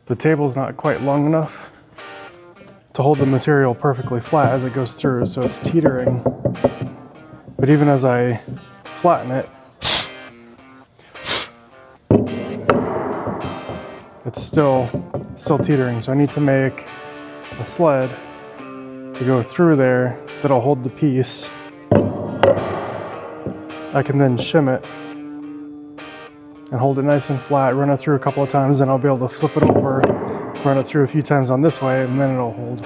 the table's not quite long enough to hold the material perfectly flat as it goes through, so it's teetering. But even as I flatten it, it's still teetering. So I need to make a sled to go through there that'll hold the piece. I can then shim it and hold it nice and flat, run it through a couple of times, and I'll be able to flip it over, run it through a few times on this way, and then it'll hold.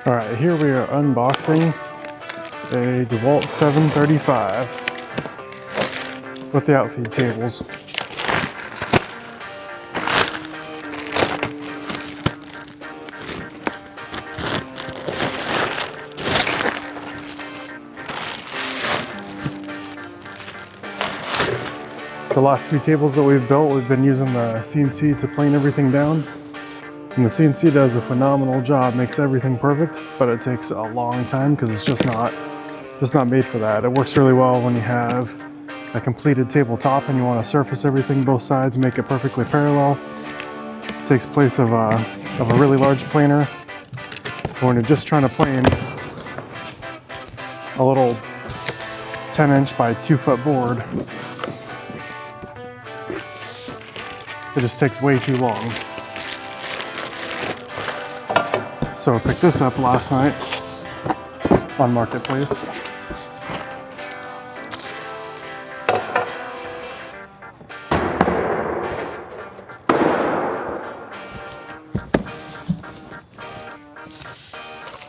All right, here we are unboxing a Dewalt 735 with the outfeed tables. The last few tables that we've built, we've been using the CNC to plane everything down. And the CNC does a phenomenal job, makes everything perfect, but it takes a long time because it's just not made for that. It works really well when you have a completed tabletop and you want to surface everything both sides, make it perfectly parallel. It takes place of a really large planer. When you're just trying to plane a little 10-inch by 2-foot board, it just takes way too long. So I picked this up last night on Marketplace.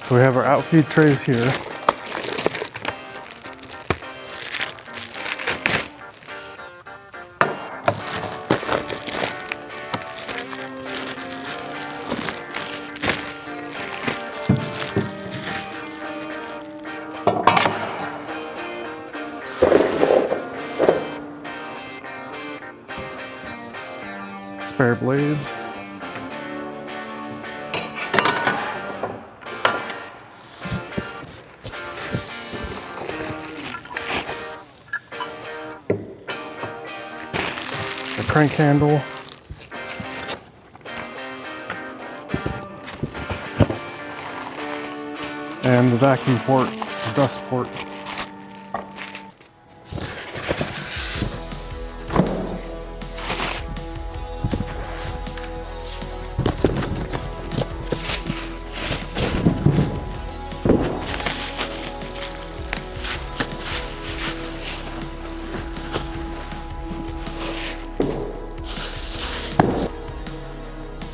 So we have our outfeed trays here. Spare blades. A crank handle. And the vacuum port, the dust port.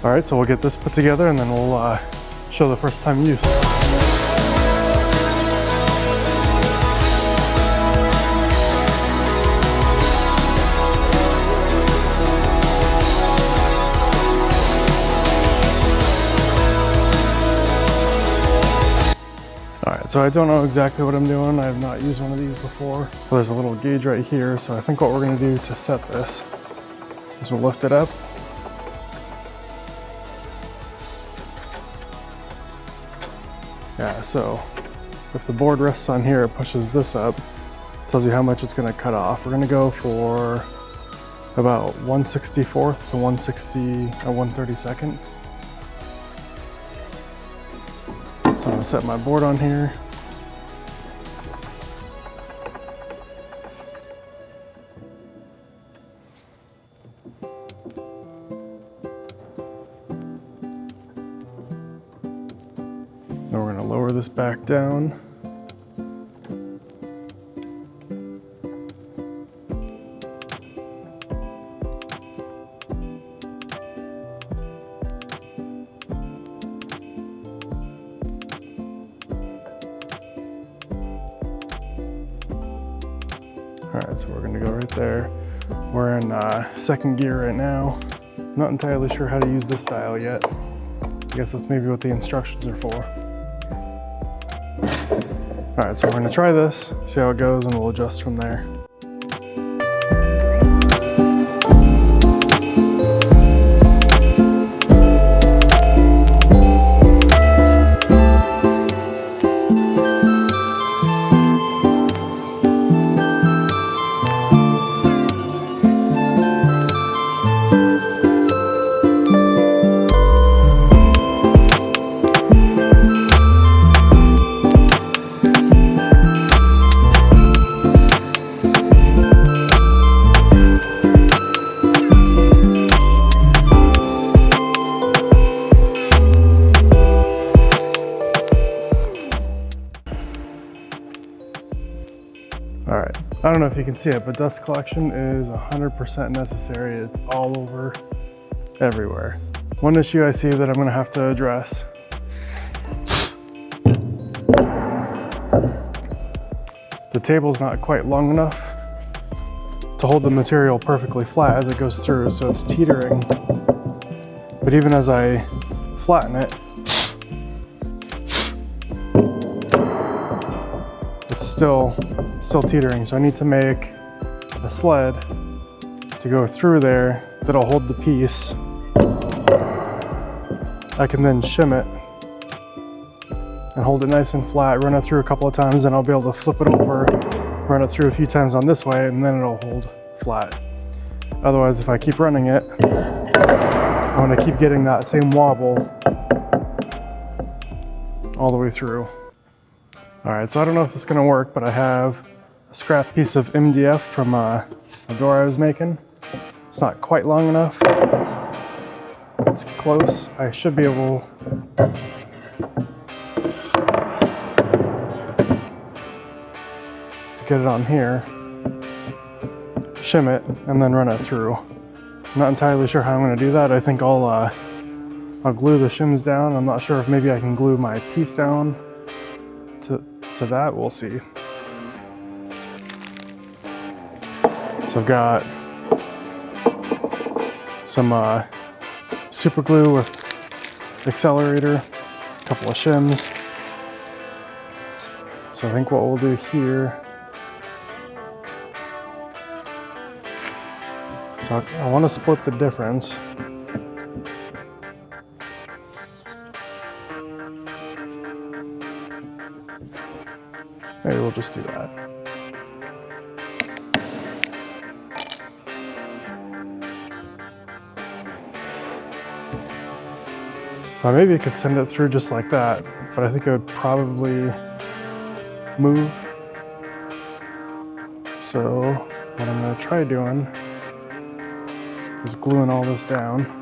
All right, so we'll get this put together and then we'll show the first time use. Alright, so I don't know exactly what I'm doing. I have not used one of these before. Well, there's a little gauge right here, so I think what we're going to do to set this is we'll lift it up. Yeah, so if the board rests on here, it pushes this up, tells you how much it's going to cut off. We're going to go for about 1/64th to 132nd. So I'm going to set my board on here. Then we're going to lower this back down. All right, so we're going to go right there. We're in second gear right now. Not entirely sure how to use this dial yet. I guess that's maybe what the instructions are for. All right, so we're going to try this, see how it goes, and we'll adjust from there. I don't know if you can see it, but dust collection is 100% necessary. It's all over, everywhere. One issue I see that I'm gonna have to address the table's not quite long enough to hold the material perfectly flat as it goes through, so it's teetering. But even as I flatten it, it's still teetering. So I need to make a sled to go through there that'll hold the piece. I can then shim it and hold it nice and flat, run it through a couple of times, and I'll be able to flip it over, run it through a few times on this way, and then it'll hold flat. Otherwise, if I keep running it, I'm gonna keep getting that same wobble all the way through. All right, so I don't know if this is gonna work, but I have a scrap piece of MDF from a door I was making. It's not quite long enough, but it's close. I should be able to get it on here, shim it, and then run it through. I'm not entirely sure how I'm gonna do that. I think I'll glue the shims down. I'm not sure if maybe I can glue my piece down to that. We'll see. So I've got some super glue with accelerator, a couple of shims. So I think what we'll do here, so I want to split the difference. Maybe we'll just do that. So maybe I could send it through just like that, but I think it would probably move. So what I'm gonna try doing is gluing all this down.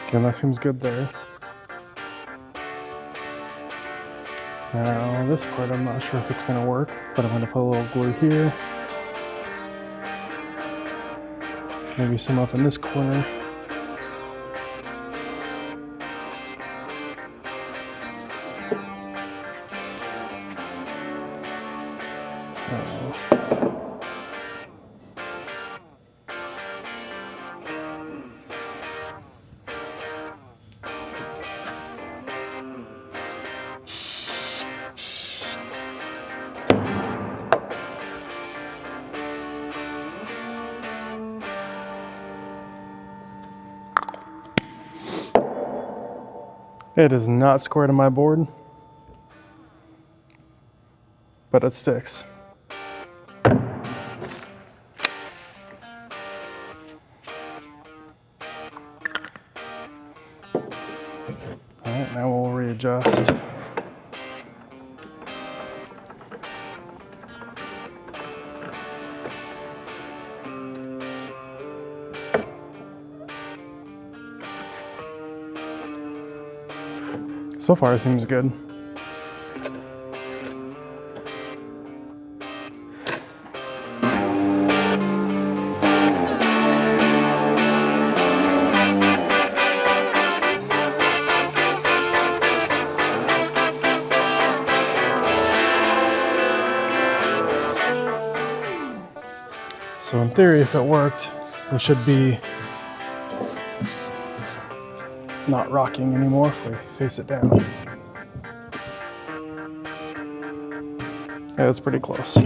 Okay, that seems good there. Now this part I'm not sure if it's going to work, but I'm going to put a little glue here. Maybe some up in this corner. It is not square to my board, but it sticks. All right, now we'll readjust. So far it seems good. So in theory, if it worked, we should be not rocking anymore if we face it down. Yeah, that's pretty close.